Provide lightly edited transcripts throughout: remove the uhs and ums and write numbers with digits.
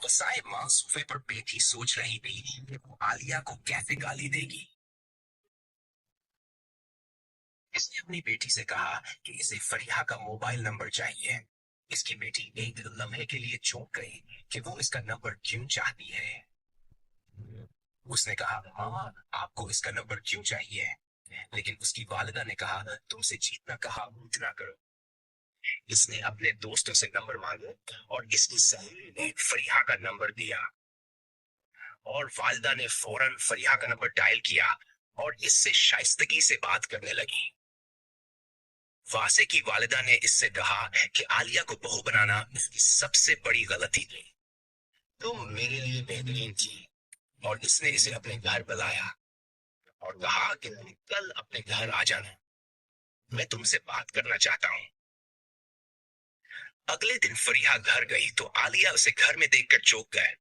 वसाए माँ सोफे पर बैठी सोच रही थी कि वो आलिया को कैसे गाली देगी। इसने अपनी बेटी से कहा कि इसे फरीहा का मोबाइल नंबर चाहिए। इसकी बेटी एक लम्हे के लिए चौंक गई कि वो इसका नंबर क्यों चाहती है। उसने कहा, माँ, आपको इसका नंबर क्यों चाहिए? लेकिन उसकी वालिदा ने कहा, तुमसे जितना कहा उतना करो। इसने अपने दोस्तों से नंबर मांगे और इसकी सहेली ने फरीहा का नंबर दिया और वालिदा ने फौरन फरीहा का नंबर डायल किया और इससे शाइस्तगी से बात करने लगी। वासे की वालिदा ने इससे कहा कि आलिया को बहू बनाना इसकी सबसे बड़ी गलती थी। तुम मेरे लिए बेहतरीन थी। और इसने इसे अपने घर बुलाया और कहा कि तुम कल अपने घर आ जाना, मैं तुमसे बात करना चाहता हूँ। अगले दिन फरीहा घर गई तो आलिया उसे घर में देखकर चौंक गए।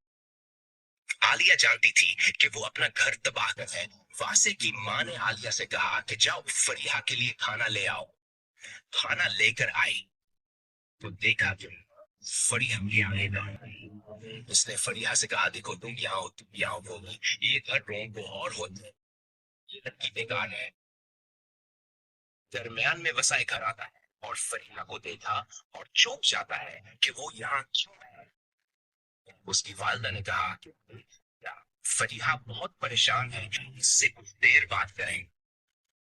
आलिया जानती थी कि वो अपना घर तबाह कर है। वासे की माँ ने आलिया से कहा कि जाओ फरीहा के लिए खाना ले आओ। खाना लेकर आई तो देखा कि फरीहा भी आएगा। उसने फरीहा से कहा, देखो तुम यहाँ होगी, ये घर रोंग को और होते हैं, ये लड़की बेकार है। दरमियान में वसाई घर आता है और फरीहा को देखा और चौंक जाता है कि वो यहाँ क्यों है। उसकी वालिदा ने कहा कि फरीहा बहुत परेशान है, इससे कुछ देर बात करें।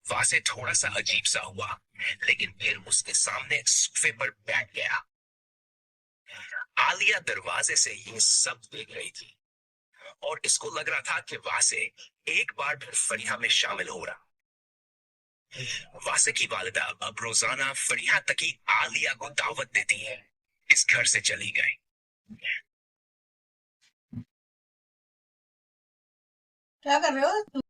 वासे थोड़ा सा अजीब सा हुआ, लेकिन फिर उसके सामने सोफे पर बैठ गया। आलिया दरवाजे से ये सब देख रही थी और इसको लग रहा था कि वासे एक बार फिर फरीहा में शामिल हो रहा। वासे की वालिदा अब रोजाना फरीहा तक ही आलिया को दावत देती है। इस घर से चली गई। क्या कर रहे हो?